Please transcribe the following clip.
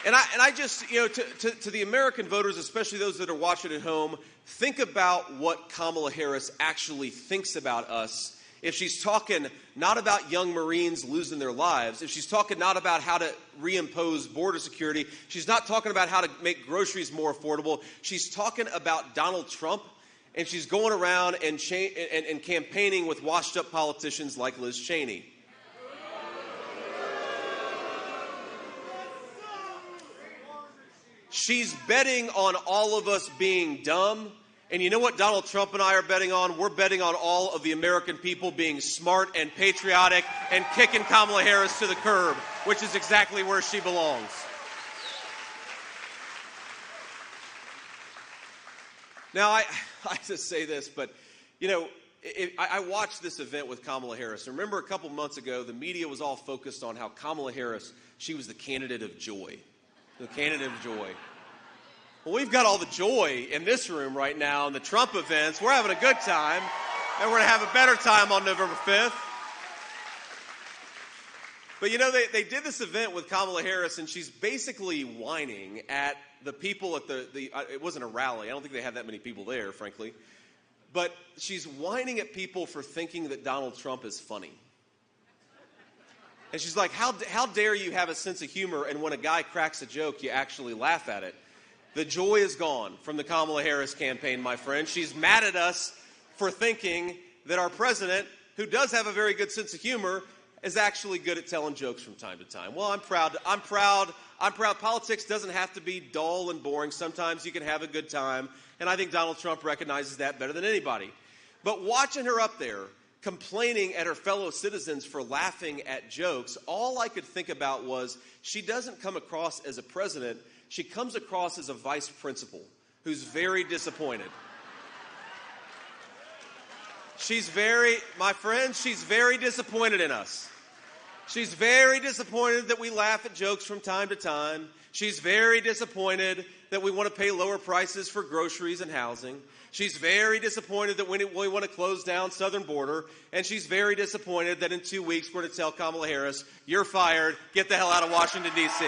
And I just, to the American voters, especially those that are watching at home, think about what Kamala Harris actually thinks about us. If she's talking not about young Marines losing their lives, if she's talking not about how to reimpose border security, she's not talking about how to make groceries more affordable. She's talking about Donald Trump, and she's going around and campaigning with washed-up politicians like Liz Cheney. She's betting on all of us being dumb. And you know what Donald Trump and I are betting on? We're betting on all of the American people being smart and patriotic and kicking Kamala Harris to the curb, which is exactly where she belongs. Now, I just say this, but, I watched this event with Kamala Harris. Remember a couple months ago, the media was all focused on how Kamala Harris, she was the candidate of joy. The candidate of joy. Well, we've got all the joy in this room right now in the Trump events. We're having a good time, and we're going to have a better time on November 5th. But, they did this event with Kamala Harris, and she's basically whining at the people at it wasn't a rally. I don't think they had that many people there, frankly. But she's whining at people for thinking that Donald Trump is funny. And she's like, how dare you have a sense of humor, and when a guy cracks a joke, you actually laugh at it. The joy is gone from the Kamala Harris campaign, my friend. She's mad at us for thinking that our president, who does have a very good sense of humor, is actually good at telling jokes from time to time. Well, I'm proud. Politics doesn't have to be dull and boring. Sometimes you can have a good time, and I think Donald Trump recognizes that better than anybody. But watching her up there, complaining at her fellow citizens for laughing at jokes, all I could think about was she doesn't come across as a president. She comes across as a vice principal who's very disappointed. She's very disappointed in us. She's very disappointed that we laugh at jokes from time to time. She's very disappointed that we want to pay lower prices for groceries and housing. She's very disappointed that we want to close down southern border. And she's very disappointed that in 2 weeks we're going to tell Kamala Harris, you're fired, get the hell out of Washington, D.C.